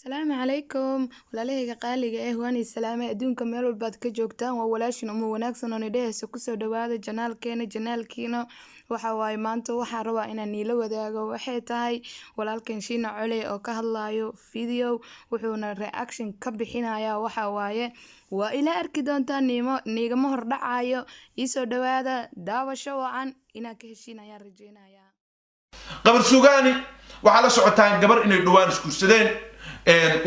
السلام عليكم walaalahayga qaaliga ah waan islaamay adduunka meel walba aad ka joogtaan waa walaashin uma wanaagsan oo nidheeyso ku soo dhawaada janaalkiina waxa waaye maanta waxaan rabaa inaan niila wadaago waxay tahay walaalkan Shiina Cole oo ka hadlayo video wuxuuna reaction ka bixinayaa waxa waaye waa ila arki doontaan niigama hor dhacayo ii soo dhawaada daawasho wacan inaa ka heshiinayaan rajeynayaa qabar suugaani waxa la socotaan gabar inay dhawaan iskuursadeen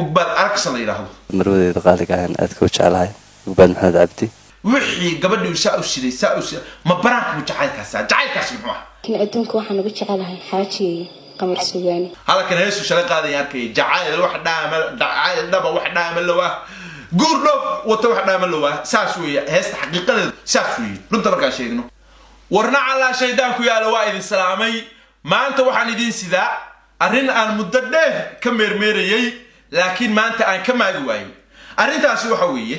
ugbad aragsan la yiraahdo marwadeeda qaaliga aan aad ku jecelahay ugbad maxamed cabdi wixii gabadhii saa u shiday ma baraanku jacaylkaas muxuu ah in adduunka waxaan ugu jecelahay xaajiye qamar suugaani halkan heesu shalay qaaday arkay jacayl wax dhaba wax dhaama lawaa guurdhof wata wax dhaama lawaa saas weeye heesta xaqiiqadeedu saas weeye runta markaa sheegno warna alla shaydaanku yaalo waa idin salaamay maanta waxaan idin sidaa arrin aan muddo dheer ka meermeerayay laakiin maanta aan ka maagi waayay arrintaasi waxa weeye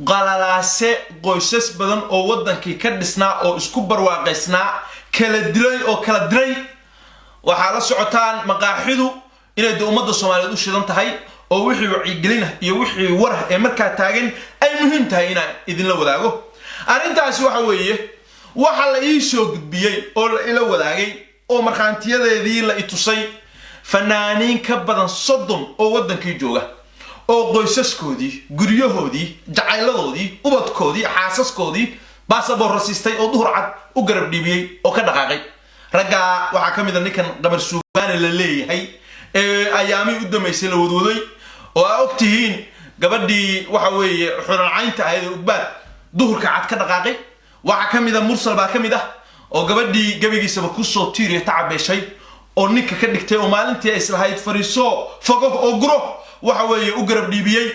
qalalaase qoysas badan oo wadankii ka dhisnaa oo isku barwaaqaysnaa kala dilay waxa la socotaan maqaaxidu inay ummadda Soomaaliyeed u shidan tahay oo wixii wacyigelin iyo wixii war ee markaa taagan ay muhiim tahay inaan idin la wadaago arrintaasi waxa weeye waxa la ii soo gudbiyay oo la ila wadaagay oo marxaantiyadeedii la itusay fanaaniin ka badan 30 oo wadankii jooga oo qoysaskoodii guryahoodii jacayladoodii ubadkoodii xaasaskoodii baasaboor rasiistay oo duhur cad u garab dhibiyay oo ka dhaqaaqay raga waxa kamid ah ninkan qabar suugaani la leeyahay ayaami u dhameysay la wadwaday oo ogtihiin gabadhii waxa weeye xuraacaynta ahayd ugbad duhurka cad ka dhaqaaqay waxa kamid ah mursal baa kamid ah oo gabadhii gabigiisaba ku soo tiiriyo tacabeeshay oo ninka ka dhigtay oo maalintii ay islahayd fariiso fogo oo guro waxa weeye u garab dhiibiyay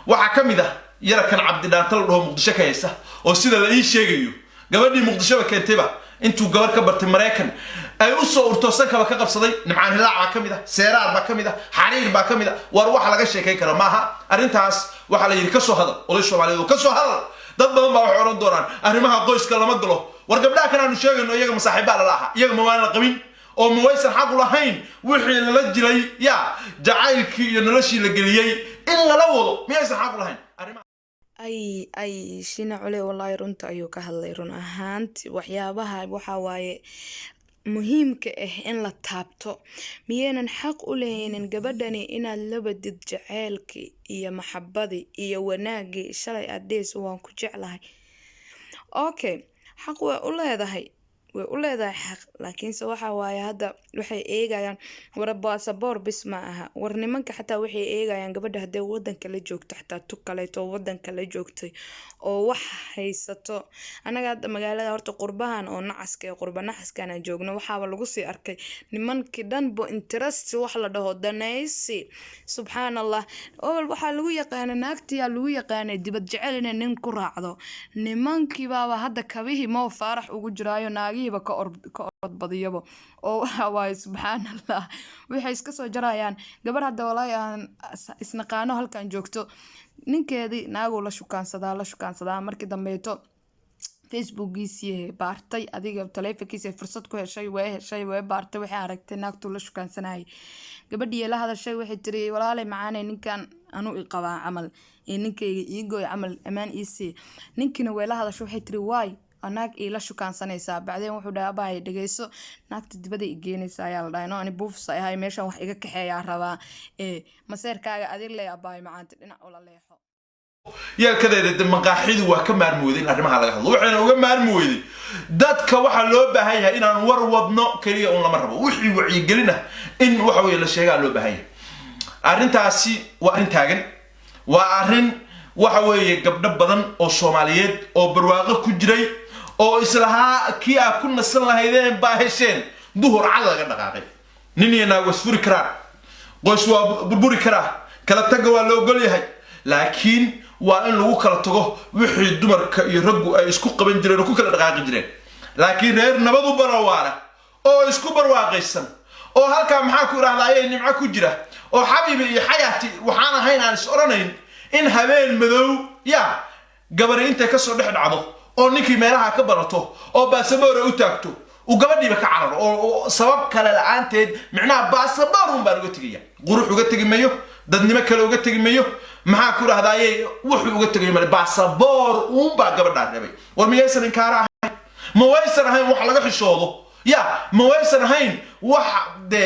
waxa kamid ah yarakan cabdi dhaantal dhoo muqdisho ka haysta oo sida la ii sheegayo gabadhii muqdisho ba keentayba intuu gabar ka bartay Mareykan ay u soo urtoosan ka qabsaday nimcaan hilaaca kamid ah seeraar ba kamid ah xariir ba kamid ah war waxa laga sheekay karo maaha arrintaas waxa la yiri ka soo hadal oo Soomaaliyeed ka soo hadal dad badan baa wax oran doonaan arrimaha qoyska lama galo war gabdhaha kan aanu sheegayno iyaga masaaxiiba la laha iyaga ma waan la qabin oo ma waysan xaq u lahayn wixii la jiray ya jacaylkii iyo noloshii la geliyay in la wado miyaysan xaq u lahayn ay Shiina Cole wallahi runta ayuu ka hadlay run ahaantii waxyaabaha waxa waaye muhiimka ah in la taabto miyeenan xaq u leeynin gabadhani inaad la badid jacaylkii iyo maxabbadii iyo wanaagii shalay adees waan ku jeclahay okay xaq way u leedahay xaq laakiinse waxa waaye hadda waxay eegayaan war baasaboor bis ma aha war nimanka xataa waxay eegayaan gabadha hadee wadanka la joogto xataa tukaleeto wadanka la joogtay oo wax haysato anaga hadda magaalada horta qurbahan oo nacaska ee qurba naxaskan aan joogno waxaaba lagu sii arkay nimankii dhanbo interest wax la dhaho danaysi subhanallah oo waxa lagu yaqaan naagtiya lagu yaqaan dibad jecel inay nin ku raacdo nimankii baaba hadda kabihi ma faarax ugu jiraayo naagi ka orod badiyabo oo waxa waaye subhanallah waxay iska soo jarayaan gabar hadda walaahi aan isnaqaano halkan joogto ninkeedii naagu la shukaansadaa markii dambeeto facebookiisii baartay adiga taleefankiisa fursad ku heshay way baartay waxay aragtay naagtu la shukaansanay gabadhii la hadashay waxay tiri walaalay macaanay ninkan anu iqabaa camal ninkeyga iigooy camal amaan iisi ninkina way la hadashay waxay tiri waay anaag ila shukaansanaysa bacdeen wuxuu dhaabay dhageyso naagta dibada igeenaysa ayaa la dhahay ani buufs ay meeshan wax iga kaxeeyaa rabaa maseerkaaga adil leh abaay macaanta dhinac ula leexo yaalkadeeda maqaaxidu waa ka maarmooday in arrimaha laga hadlo waxaan uga maarmooday dadka waxa loo baahan yahay inaan war wadno kaliya oo lama rabo wixii wacyigelina in waxa weeye la sheegaa loo baahan yahay arrintaasi waa arrin taagan waa arrin waxa weeye gabdho badan oo Soomaaliyeed oo barwaaqo ku jiray oo islaha kii aan ku nasan lahaydeen baa hesheen duhur cad laga dhaqaaqay ninina wasfuri kara qoys waa burburi kara kala taga waa loo gol yahay laakiin waa in lagu kala tago wixii dumarka iyo raggu ay isku qaban jireen oo ku kala dhaqaaqi jireen laakiin reer nabadu barawaana oo isku barwaaqaysan oo halka maxaa ku raadayay nimco ku jira oo xabiibi iyo xayaati waxaan ahayn aan is oranayn in habeen madow ya gabareynta ka soo dhacdo oo ninkii meelaha ka barato oo baasaboor u taagto u gabadhiiba ka cararo oo sabab kale la'aanteed micnaha baasaboor baan uga tagaya qurux uga tagi mayo dadnimo kale uga tegi mayo maxaa ku dhahdaayay wuxuu uga tegay male baasaboor uun baa gabadhaa reebay war miyaysan inkaara ahayn ma waysan ahayn wax laga xishoodo ya ma waysan ahayn wax de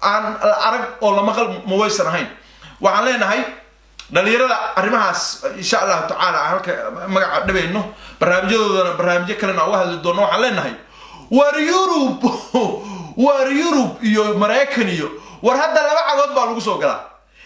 aan arag oo la maqal ma waysan ahayn waxaan leenahay dhalinyarada arrimahaas insha Allah taala halka magaca dhabeeno barnaamijyadoodana barnaamijyo kalena uga hadli doono waxaan leenahay war Yurub iyo Mareykan iyo war hadda laba cagood baa lagu soo galaa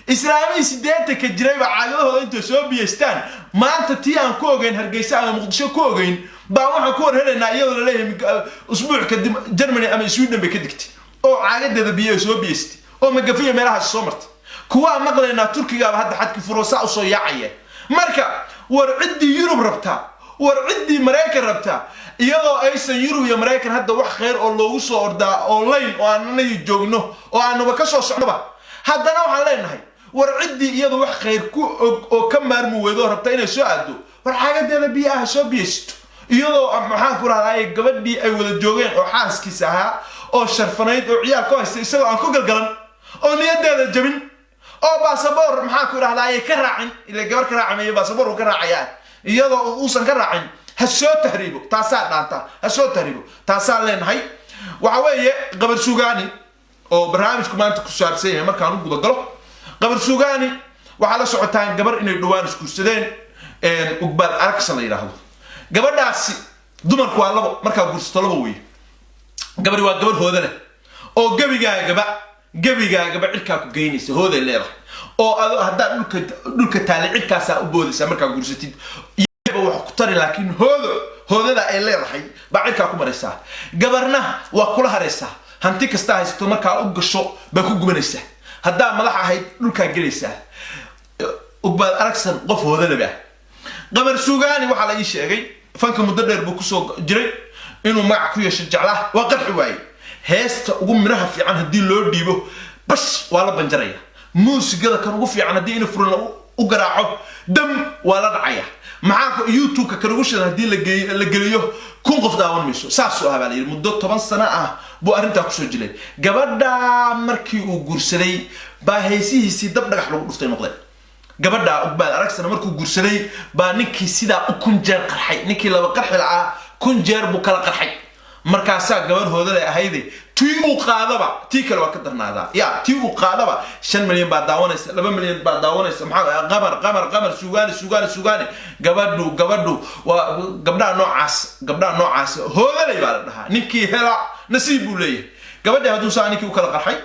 islaamii 80 ka jiray baa caagadooda inta soo biyeystaan maanta tii aan ku ogeyn Hargeysa ama Muqdisho ku ogeyn baa waxa ku warhelaynaa iyadoo la leeyahay usbuuc kadib Germany ama Sweden bay ka digtay oo caagadeeda biyo soo biyeystay oo magafiyo meelaha soo martay kuwa maqleena Turkiga hadda xadki furuusa u soo yaacaya marka war cidii Yurub rabta war cidii Mareykan rabta iyadoo aysan Yurub iyo Mareykan hadda wax khayr oo loogu soo ordaa online oo aanay joogno oo aanaba ka soo socnoba haddana waxaan leenahay war cidii iyadoo wax khayr ku oo ka maarmi weydo rabta inay soo aado war caagadeeda biyaha soo biyeysto iyadoo maxaan ku raadayay gabadhii ay wada joogeen oo xaaskiisa ahaa oo sharfanayd oo ciyaar ku haystay isagoo aan ku galgalan oo niyadeeda jabin oo baasaboor maxaan ku raadayay ka raacin ila gabar ka raacay baasaboor ka raacaya iyadoo uusan ka raacin ha soo tahriibo taasaa dhaanta ha soo tahriibo taasaa leenahay waxa weeye gabar suugaani oo barnaamijku maanta ku saabsan yahay markaan u guda galo gabar suugaani waxa la socotaan gabar inay dhawaan iskuursadeen ugbaad aragsan la yiraahdo gabadhaasi dumarku waa labo marka guursato labo weey gabadhi waa gabar hooda leh oo gabigaaga cirka ku geynaysa hooda leedahay oo hadda dhulka taali cirkaas u boodaysa marka guursatid iyaba wax ku tari laakiin hoodada ay leedahay baa cirka ku maraysa gabarna waa kula haraysa hanti kasta haysto marka u gasho ba ku gubanaysa hadda madax ahayd dhulka gelaysa ugbaad aragsan qof hooda leh gabar suugaani waxa la ii sheegay fanka muddo dheer buu ku soo jiray inuu magac ku yeesho jeclaa waa qarxi waay heesta ugu miraha fiican hadii loo dhiibo bash waa la banjaraya muusigada kan ugu fiican hadii inuu furan u garaaco dam waa la dhacaya maxaa YouTube ka ugu shidan hadii la geliyo kun qof daawan mayso saas oo habaalay muddo 10 sano ah buu arinta ku soo jilay gabadha markii uu guursaday baa heesihiisii dab dhagax lagu dhuftay noqday gabadha ugbaad aragsan markuu guursaday baa ninkii sida u kun jeer qarxay ninkii laba qarxi laa kun jeer buu kala qarxay markaas gabar hoodada ahayd tii uu qaadaba tii kale waa ka darnaada ya tii uu qaadaba 5 milyan baa daawanaysa 2 milyan baa daawanaysa maxaa qamar suugaani gabadhu waa gabdha noocaas hoodada baa la dhahaa ninkii hela nasiib buu leeyahay gabadha haduu saa ninkii u kala qarxay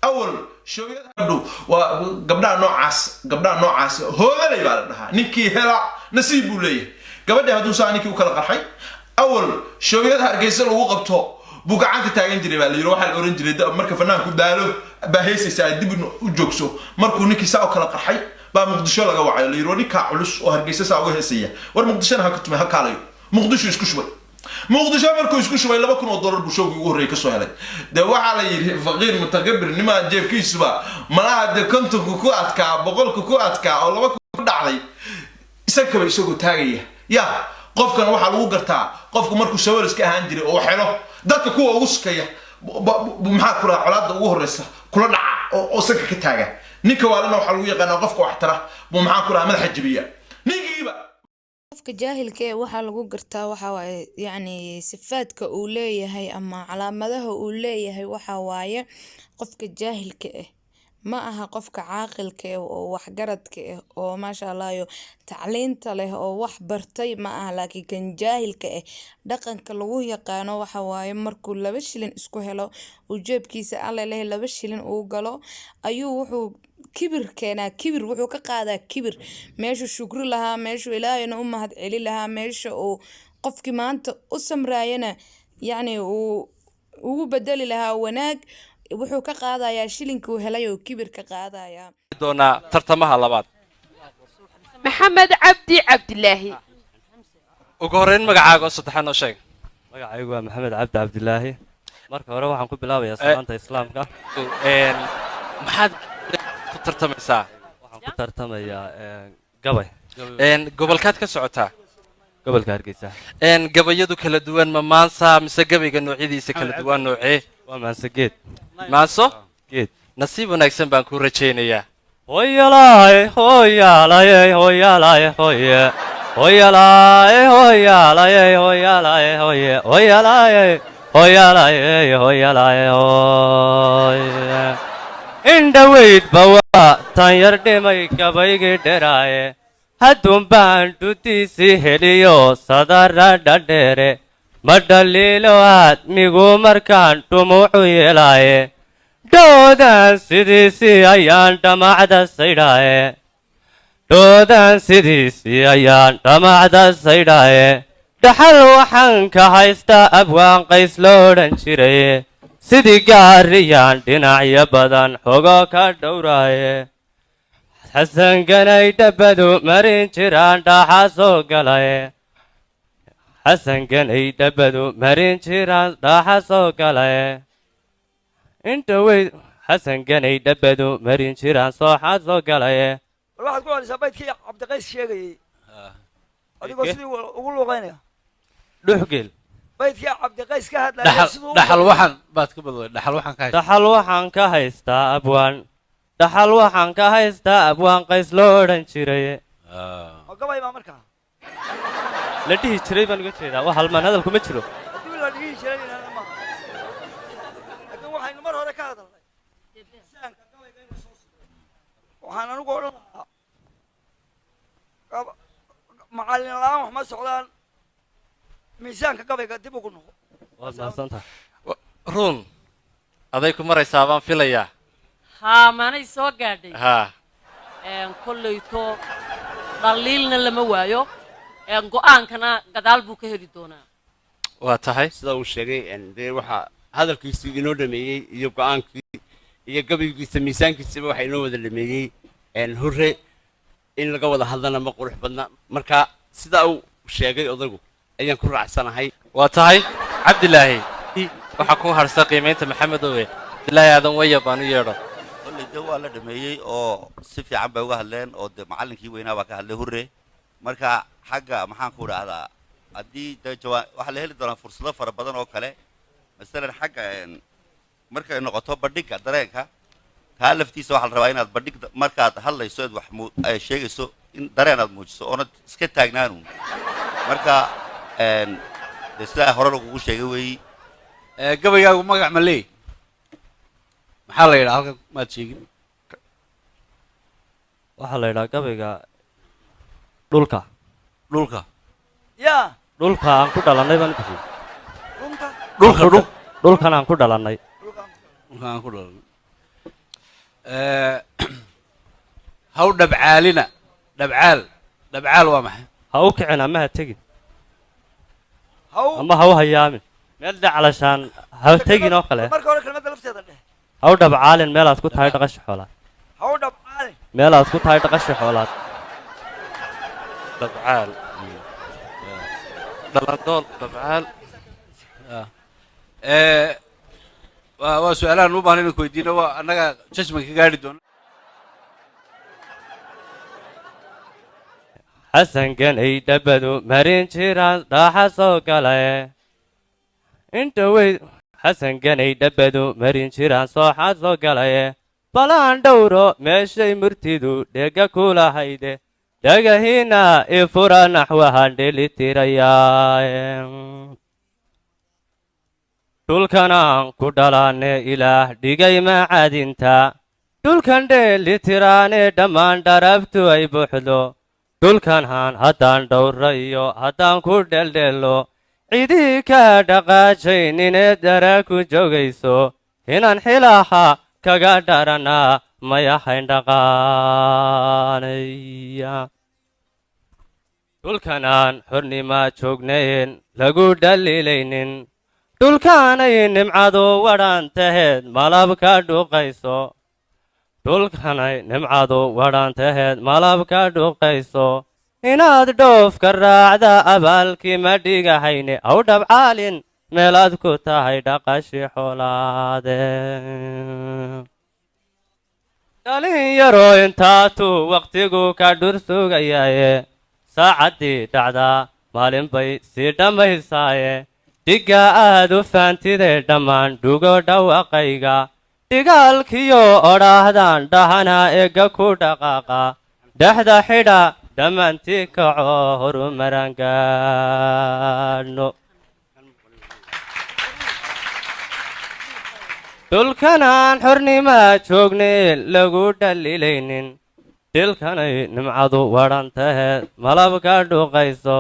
awal shooyada waa gabdha noocaas hoodada baa la dhahaa ninkii hela nasiib buu leeyahay gabadha haduu saa ninkii u kala qarxay awal shooyada Hargeysa lagu qabto buu gacanta taagan jiray baa la yiri waxa la oran jiray marka fanaanku daalo baa heesaysa dib u joogso markuu ninkii saa kala qarxay baa Muqdisho laga wacay la yiri ninka culus oo Hargeysa saa uga heesaya war Muqdisho ha ka tumay ha kaalayo Muqdisho isku shubay Muqdisho markuu isku shubay $2,000 buu showgii ugu horeeyay ka soo helay de waxa la yiri faqiir mutakabbir nima jeebkiisuba malaha de kontonku ku adkaa boqolku ku adkaa oo 2 ku dhacday isagoo taagaya ya qofkan waxa lagu gartaa qofku markuu sawir iska ahaan jiray oo xelo dadka kuwa ugu sukaya maxaa ku raacolaada ugu horeysa kula dhaca oo sanka ka taaga ninka waalana waxa lagu yaqaan qofka wax tara maxaa ku raacay madaxa jibiya ninkiiba qofka jaahilka ee waxa lagu gartaa waxa waaye yani sifaadka uu leeyahay ama calaamadaha uu leeyahay waxa waaye qofka jaahilka ah ma aha qofka caaqilka ah oo wax garadka ah oo maasha Allah iyo tacliinta leh oo wax bartay ma aha laakiin kan jaahilka ah dhaqanka lagu yaqaano waxa waaye markuu 2 shilin isku helo uu jeebkiisa alle leh 2 shilin uu galo ayuu wuxuu kibir wuxuu ka qaadaa kibir meeshu shukri lahaa meeshu ilaahayna u mahad celi lahaa meesha uu qofkii maanta u samraayana yani uu ugu bedeli lahaa wanaag wuxuu ka qaadayaa shilinkii uu helay oo kibir ka qaadayaa doona tartamaha labaad maxamed cabdilaahi ugu horeyn magacaaga saddexan oo sheeg magacaygu waa maxamed cabdilaahi marka hore waxaan ku bilaabayaa salaanta islaamka maxaad ku tartamaysaa waxaan ku tartamayaa gabay gobolkaad ka socotaa gobolka Hargeysa gabayadu kala duwan ma maansa mise gabayga noocyadiisa kala duwan noocee waa maansa geed maaso geed nasiib wanaagsan baan ku rajaynayaa hoyalaye hoyalaye hoyalaye hoye hoyalaye hoyalaye hoyalaye hoye hoyalaye hoyalaye hoyalaye hoye indhaweyd bawa tan yar dhimay gabaygii dheraaye haddun baan dhutiisii heliyo sadara dhadheere ma dhaliilo aadmigu markaan dhumuucu yeelaaye dhoodan sidiisii ayaan dhamacda saydhaaye dhoodan sidiisii ayaan dhamacda saydhaaye dhaxal waxaan ka haystaa abwaan qays loo odhan jiraye sidii gaariyaan dhinacyo badan xogo ka dhowraaye xasanganay dhabbadu marin jiraan dhaaxa soo galaye xasanganay dhabbadu marin jiraan dhaaxa soo galaye indhaweyd xasanganay dhabbadu marin jiraan sooxa soo galaye war waxaad ku celisaa baydkii cabdiqays sheegayey adigoo sidii ugu luuqaynaya dhuxgel baydkii cabdiqays ka hadlaya dhaxal waxaan baad ka badway dhaxal waxaan ka dhaxal waxaan ka haystaa abwaan dhaxal waxaan ka haystaa abwaan qays loo odhan jiraye ma gabay baa markaa la dhihi jiray baan uga jeedaa wax halmaan hadalku ma jiro haddii la dhihi jiray inaan ma laakiin waxaynu mar hore ka hadalnay miisaanka gabayga inuu soo socdo waxaan anigu odhan lahaa macallin la'aan wax ma socdaan miisaanka gabayga dib ugu noqo waad mahadsantahay run aday ku maraysaa baan filayaa haa maanay soo gaadhay haa kollayto dhaliilna lama waayo go'aankana gadaal buu ka heli doonaa waa tahay sida uu sheegay dee waxaa hadalkiisii inoo dhameeyey iyo go'aankii iyo gabaygiisa miisaankiisaba waxaa inoo wada dhameeyey hore in laga wada hadlana ma qurux badna marka sidaa uu sheegay odaygu ayaan ku raacsanahay waa tahay cabdilaahi waxaa ku harsa qiimaynta maxamed owe cabdilaahi aadan waya baan u yeedho kolley de waa la dhameeyey oo si fiican bay uga hadleen oo de macallinkii weynaa baa ka hadlay hurre marka xagga maxaan ku dhahdaa haddii de waxaa la heli doonaa fursado fara badan oo kale masalan xagga markay noqoto bandhigga dareenka kaa laftiisa waxaa la rabaa inaad bandhig markaad hadlayso eed wax sheegayso in dareen aad muujiso oonad iska taagnaanu marka de sidaa hore lagugu sheegay weeyi gabaygaagu magac ma leey maxaa la yidhaha halkan maad sheegin waxaa la yidhaha gabayga dhulka dhulka yaa dhulka aan ku dhalannay baan bixiyey runta dhulkan aan ku dhalannay dhulka aan ku dhalan haw dhabcaalina dhabcaal waa maxay ha u kicin ama ha tegin haw ama ha u hayaamin meel dhacalashaan ha tegin oo kale marka hore kelmadda lafteeda dheh ha u dhabcaalin meelaad ku tahay dhaqasha xoolaad haw dhabcaali meelaad ku tahay dhaqasha xoolaad dabcaal dhalandool dabcaal waa su-aalahan u baahan inaan ku weydiino waa annaga judgment ka gaari doona xasanganay dhabbadu marin jiraan dhaaxa soo galaye indhaweyd xasanganay dhabbadu marin jiraan sooxa soo galaye balaan dhowro meeshay murtidu dhega ku lahayde dhagahiina ifura naxwahan dhelitirayaa dhulkanaan ku dhalanne ilaah dhigay macadinta dhulkan dheelitiraane dhammaan dharabtu ay buuxdo dhulkanhaan haddaan dhowra iyo haddaan ku dheeldheello cidii ka dhaqaajayninee dara ku joogayso inaan xilaha kaga dharanaa mayahayn dhaqaanaya dhulkanaan xornimaa joognayn lagu dhaliilaynin dhulkaanay nimcadu wadhan taheed malab ka dhuuqayso dhulkanay nimcadu wadhan taheed malab ka dhuuqayso inaad dhoofka raacda abaalkii ma dhigahayne aw dhabcaalin meelaad ku tahay dhaqashi xoolaade dhalinyaro intaatuu wakhtigu ka dhur sugayaaye saacaddii dhacdaa maalin bay sii dhammaysaaye dhigga aad u faantidee dhammaan dhugo dhawaqayga dhigaalkiyo odhaahdaan dhahana eega ku dhaqaaqa dhexda xidha dhammaantii kaco horumaran gaadhno dhulkanaan xornimaa joognayn lagu dhaliilaynin dhilkanay nimcadu wadhan taheed malabka dhuqayso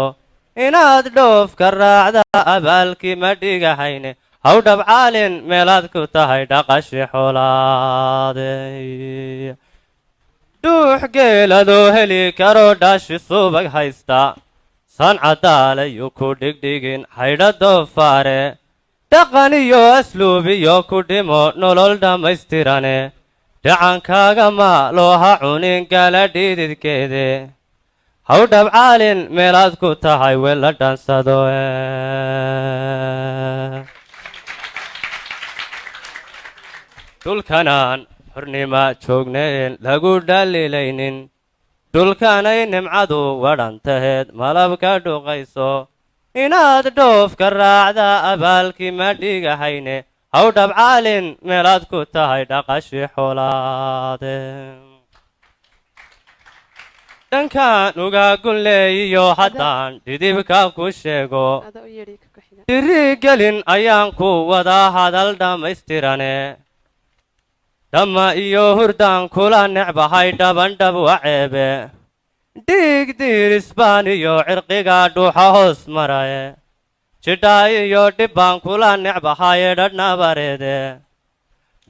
inaad dhoof ka raacda abaalkii ma dhigahayne haw dhabcaalin meelaad ku tahay dhaqashi xoolaaday dhuux geeladoo heli karo dhaashi subag haysta sancadaalayu ku dhigdhigin haydha doofaare dhaqan iyo asluub iyo ku dhimo nolol dhammaystirane dhacankaaga ma looha cunin gala dhididkeede haw dhabcaalin meelaad ku tahay wela dhansado dhulkanaan xornima joognayn lagu dhaliilaynin dhulkanay nimcadu wadhan taheed malabka dhuqayso inaad dhoof ka raacda abaalkii ma dhigahayne haw dhabcaalin meelaad ku tahay dhaqashi xoolaade dhankaan uga gunleeyiyo haddaan dhidibka ku sheego dhirigelin ayaan ku wadaa hadal dhammaystirane dhamma iyo hurdaan kula necbahay dhabandhab waceebe dhiig diirisbaan iyo cirqiga dhuuxa hoos maraye jidhaa iyo dhibbaan kula necbahaye dhadhnabareede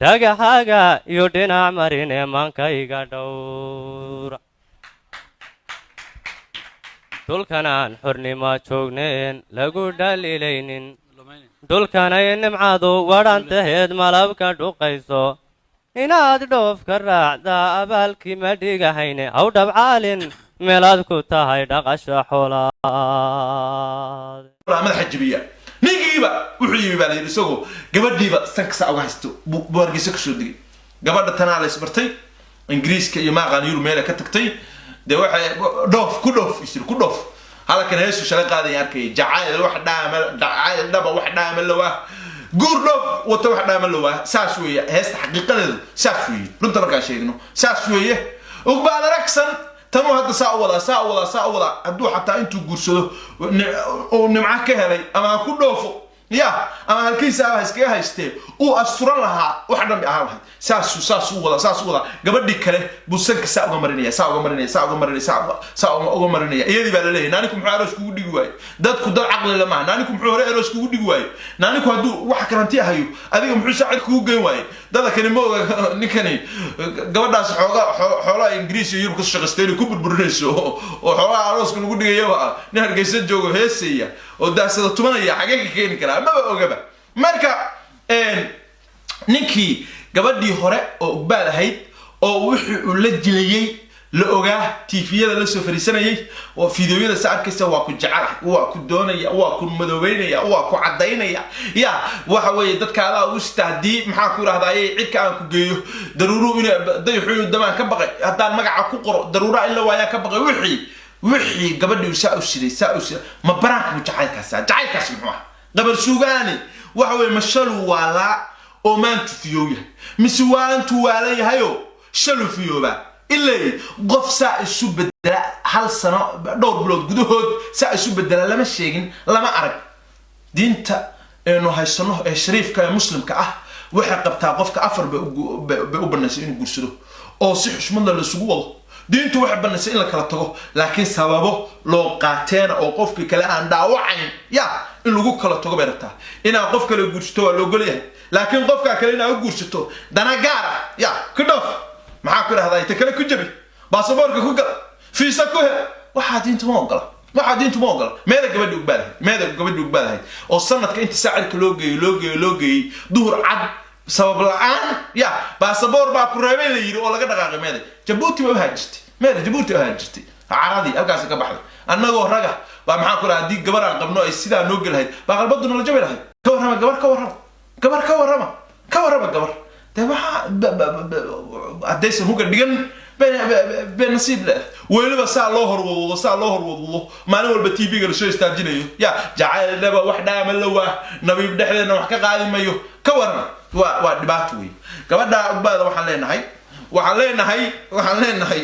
dhagaxaaga iyo dhinac marine maankayga dhowra dhulkanaan xornimo joognayn lagu dhaliilaynin dhulkanay nimcadu wadhan taheed malabka dhuqayso inaad dhoof ka raacda abaalkii ma dhigahayne haw dhabcaalin meelaad ku tahay dhaqasha xoolaad madaxa jibiya ninkiiba wuxuu yimi baa la yidhi isagoo gabadhiiba sankasa uga haysto buu hargeysa ka soo digay gabadha tanaa la isbartay ingiriiska iyo maaqaan yurub meela ka tagtay dee waxay dhoof ku dhoof halkan heesu shalay qaadaya arkay jacayl wax dhaba wax dhaama lawaa guur dhoof wata wax dhaama lawaa saas weeye heesta xaqiiqadeedu saas weeye runta markaan sheegno saas weeye ogbaad aragsan tanu hadda saa u wadaa hadduu xataa intuu guursado oo nimca ka helay ama ku dhoofo ya ama halkiisa ah iskaga haystee uu asturan lahaa wax dhan ahaan lahayd saas u wada gabadhii kale buu sanka saa uga marinaya iyadii baa la leeyahay naaniku muxuu aroos kugu dhigi waaye dadku dad caqli lama aha naaniku muxuu hore aroos kugu dhigi waaye naaniku hadduu wax karanti ahayo adiga muxuu saacid kugu geyn waaye dada kani ma oga ninkani gabadhaas xoolaha ingiriis iyo yurub ka shaqaystay inay ku burburinayso oo xoolaha arooska lagu dhigayaba nin hargeysa joogo heesaya oo daasada tumanaya xagee ka keeni karaa maba ogaba marka ninkii gabadhii hore oo ogbaad ahayd oo wixii uu la jilayay la ogaa tiifiyada la soo fariisanayay oo fiidiyoyada sa arkaysa waa ku jecel waa ku doonaya waa ku madoobeynaya waa ku cadaynaya ya waxa weeye dadka ala u istaadii maxaa ku yiraahdaayay cidka aan ku geeyo daruuru inay dayxuu damaan ka baqay haddaan magaca ku qoro daruura illa waaya ka baqay wixii gabadhii saa u shiray ma baraanka jacaylkaas muxuu ah gabar suugaani waxa weeye mashalu wala oo maantu fiyooya mise waantu wala yahayo shalu fiyooba ilaa qof saa isu bedela hal sano dhowr bilood gudahood saa isu bedela lama sheegin lama arag diinta inuu haysano ee shariifka ee muslimka ah waxa qabtaa qofka afar bay u banaysay inuu guursado oo si xushmad la isugu wado diintu waxa banaysay in la kala tago laakiin sababo loo qaateena oo qofkii kale aan dhaawacayn ya in lagu kala tago bay rabtaa inaa qof kale guursato waa loo golyahay laakiin qofka kale inaa u guursato dana gaar ah ya ka dhoof maxaa ku yiraahdaa inta kale ku jabi baasaboorka ku gal fiisa ku hel waxa diintu ma ogola meeda gabadhi ugbaadahay oo sanadka inta saacirka loo geeyay duhur cad sabab la'aan ya baasaboor baa ku reebay la yiri oo laga dhaqaaqay meeda Djibouti waa haajirtay caaradi halkaas ka baxday annagoo raga baa maxaa ku raadii gabar aan qabno ay sidaa noo galayd baa qalbadu nala jabay lahayd ka warrama gabar de waxa adaysan uga dhigan بنصيب له ويلبا ساعة الله هرود ما نقول بتي بيجر شو يستاجينه يا جعل نبا واحدة عمل له نبي بدحنا وحكي قاعد مايو كورنا ودباتوي gabadha ubaada waxaan leenahay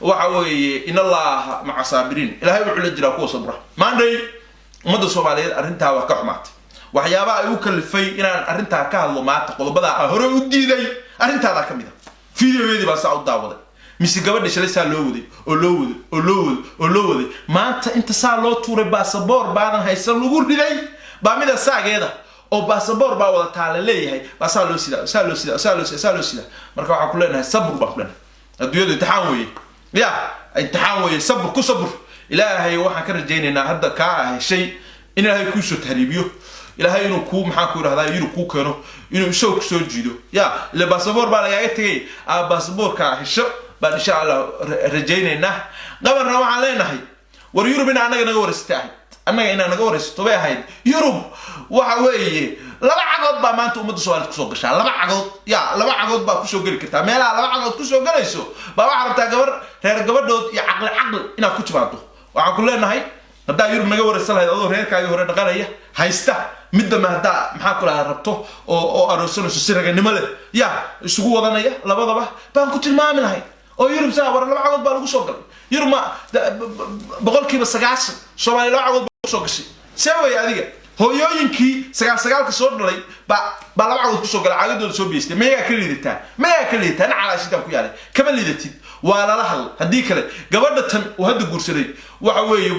waxa weeye in allah maca saabiriin ilaahay wuxuu la jiraa kuwa sabra maanday ummadda Soomaaliyeed arrintaa wax ka xumaatay waxyaabaha ay u kalifay inaan arrintaa ka hadlo maanta qodobada aan hore u diiday arrintaada ka mid ah fiidiyoweedii baa saa u daawaday mise gabadha shalay saa loo waday maanta inta saa loo tuuray baasaboor baadan haysan lagu riday baa mida saageeda oo baasaboor baa wada taala leeyahay baa saa loo sida marka waxaan ku leenahay sabr baa ku leenahay adduunyadu imtixaan weeye يا امتحان وي صبر كصبر إلهي وحنا كرجينا هذا كا شيء إن هاي كوسو تهريبيو إلهي إنه كوم حاكور هذا يرو كو كانوا إنه شوك جيدو يا اللي باسبور بقى يعتقي باسبور كهشة بعد إن شاء الله رجينا قبل نوع علينا هاي وريورو بنا أنا نجور استعد أنا نجور استوى هاي يوروب وحوي laba cagood baa maanta ummadda Soomaaliyeed ku soo gashay laba cagood baa ku soo gali kartaa meelaha laba cagood ku soo galayso baa waxa rabtaa reer gabadhood iyo aqal inaad ku timaado waxaan ku leenahay hadaa Yurub naga waraysan lahayd adoo reerkaaga hore dhaqanaya haysta midda ma hadaa maxaa kula rabto oo aroosanayso si raganimo leh isugu wadanaya labadaba baan ku tilmaami lahayd oo Yurub saa war laba cagood baa lagu soo galay Yurub ma boqolkiiba 90 Soomaaliya laba cagood baa ku soo gashay saaway adiga hooyooyinkii sagaalka soo dhalay ba laba cagood ku soo galay cagadooda soo biistay ma ka liidataa calaashidan ku yaalay kama liidatid waa la hadal hadii kale gabadha tan oo hadda guursaday waxa weeye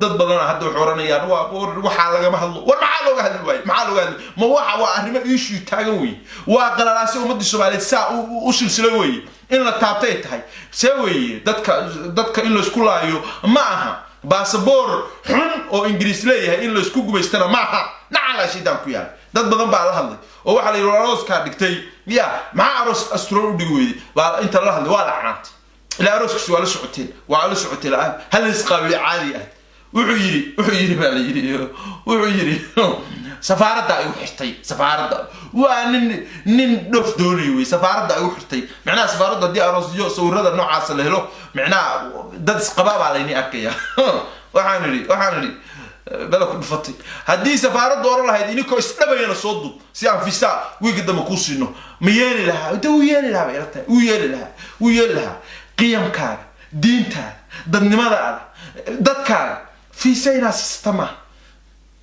dad badan hadda wax oranayaan waxa laga ma hadlo war maxaa looga hadli ma waxa waa arrimo issue taagan weey waa qalalaasay ummadda Soomaaliyeed saa u silsilay weey in la taabtay tahay see weeye dadka in la isku laayo ma aha baasaboor xun oo Ingiriis leeyahay in la isku gubaystana ma aha nacala shidan ku yaal dad badan baa la hadlay oo waxa la yiraahdo aroos ka dhigtay ma aroos astro u dhigi weeydi baa inta la hadlay waa la canaantay ila arooskiisu waa la socotay la hal isqaabili caadi ah wuxuu yiri سفارة أيوحتي سفارة وانن دف دوني وي سفارة أيوحتي معناها سفارة دي أرزيو صورة النوع عسل له معناها ددس قباب عليني أكيا وحانري بلا كل فتي هدي سفارة دور الله هدي نكو استبين الصوت سيان في ساعة ويقدم كوسينو ميالي لها ويالي لها قيم كار دين تار ضد ماذا ضد كار في سينا سيستما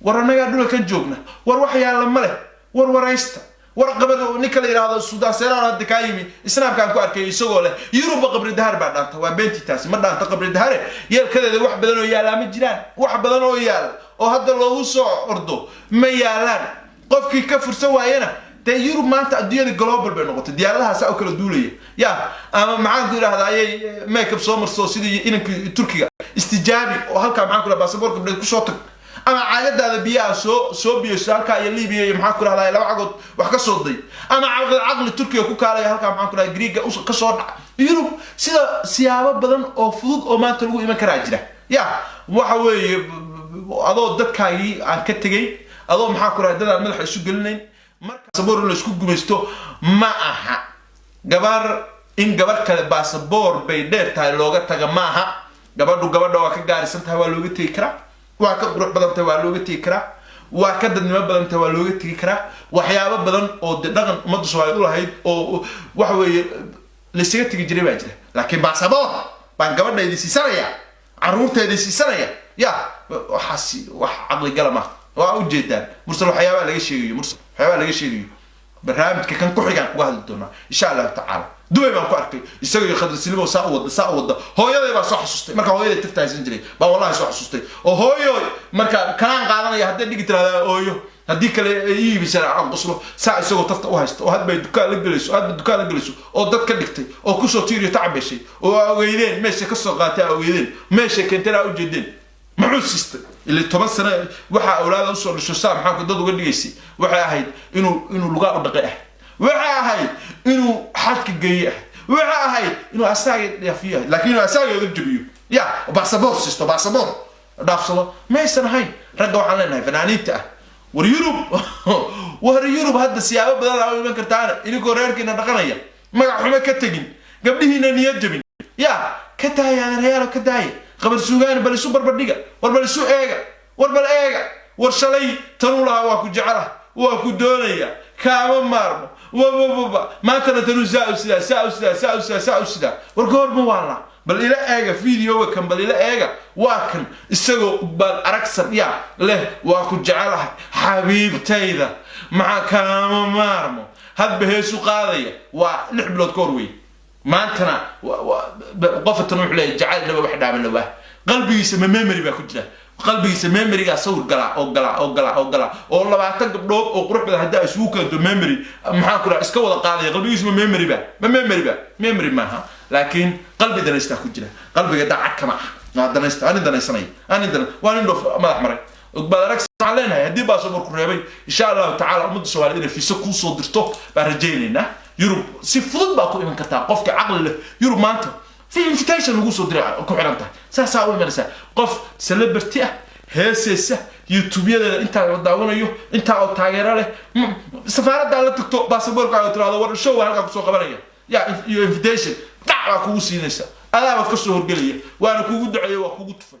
ورنا قالوا لك جوجنا وروحي على الملك وريستا ورقبه نيكل يراado Suudaan seeraad hadda ka yimi islaamka ku arkay isagoo leh Yurub qabri dahar baa dhaanta waa beenti taasi ma dhaanta qabri dahar yeelkadeeda wax badan oo yaala ma jiraan wax badan oo yaal oo hadda loogu soo ordo ma yaalaan qofkii ka fursan waayana de Yurub maanta adduunyada global bay noqotay diyaaradaha saa kala duulaya ama maxaan ku yiraahdaa make up soo marso sidii inanka Turkiga istijaabi oo halka maxaan ku la baasaboorka bad ku soo tag أنا عادة بيا سو بيسال كا يلي بيا محاكر هذا لو عقد وحكا صدي أنا عقل تركيا كوكا على هالكا محاكر غريغا كسور يروب سيدا سيابا بدن أو فضود أو ما تلقوا إما كراجرة waxa weeye adoo dadkaagii aan ka tagay adoo maxaa ku raadada madaxa isu gelinayn marka baasaboor la isku gumaysto ma aha gabar in gabar kale baasaboor bay dheer tahay looga taga ma aha gabadha waa ka gaarisan tahay waa looga tagi karaa waa ka qurux badan tahay waa looga tagi karaa waa ka dadnimo badan tahay waa looga tagi karaa waxyaabo badan oo dhaqan ummadda Soomaaliyeed u lahayd oo waxa weeye la isaga tagi jiray baa jira laakiin baasaboor baan gabadheedii siisanaya caruurteedii siisanaya waxaasi wax aqli galama waa u jeedaan mursal waxyaabo laga sheegayo barnaamijka kan ku xigan uga hadli doona insha Allah ta'ala duway baan ku arkay isagoo khadar silimo saa wada hooyaday baa soo xasuustay marka hooyaday tirtaaysan jiray baa wallahi soo xasuustay oo hooyo marka kanaan qaadanaya hadda dhigi tiraada hooyo hadii kale iibisana aan qoslo saa isagoo tafta u haysto oo hadba dukaan la galayso oo dad ka dhigtay oo ku soo tiiriyo tacbashay oo aweydeen meesha ka soo qaatay aweydeen meesha keentana u jeedeen maxuu sistay اللي تمسنا وحى أولاد أوصل للشسام حاكم ضد وقديسي وحى هاي إنه لقاء دقيقة وحى هاي إنه حرك جيئة وحى هاي إنه أساعد يا فيها لكنه أساعد يجيبيه يا باسبور سيستو باسبور دافصله ما يسمى هاي رجعوا علينا هاي فنانين تأ واليوروب هذا السياق بدل عاوي من كرتانا إنه كورير كنا دقنايا ما حنا كتجين قبله هنا نيجبين يا كتايا أنا ريال كتايا قبل سوغان بل سوبر بديغا وبل سو ايغا ورشلي تنولا واكو جعله واكو دونيا كاما مارمو ما تنتنو ساوسدا ورقور موالا بل إلى إيجا فيديو كم بل إلى إيجا واكن استجو بل أركسر يا له واكو جعلها حبيب تيدا مع كلام مارمو هاد بهيسو قاضية ونحب له كوروي ما أنتنا قفت نروح له جعل له واحد عمل له قلبي يسمى ميموري بكتله قلبي يسمى ميموري صور قلع والله بعتقد بلوب وقروح بدها هدا سوق انت ميموري محاكل اسكو ولا قاضي قلبي يسمى ميموري معها لكن قلبي دنيستا كجله قلبي قد عك ما دنيستا انا دنيسني وانا ندف ما احمر وقبل ركز علينا هدي باصبر كريبي ان شاء الله تعالى امد سوالدين في سكو سو درتو برجينا يوروب سي فضل باكو من كتا قفك عقل يوروب مانتا في انفيتيشن لغو سو دري ku xiranta saasa u imanaysa qof celebrity ah heesaysa youtube-yada inta la daawanayo inta oo taageero leh safaarada la tagto baasaboorka ay tiraahdo war show halka ku soo qabanaya ya invitation dacwa kugu siinaysa adaaba ka soo horgeliya waana kugu duceeyo waa kugu tufay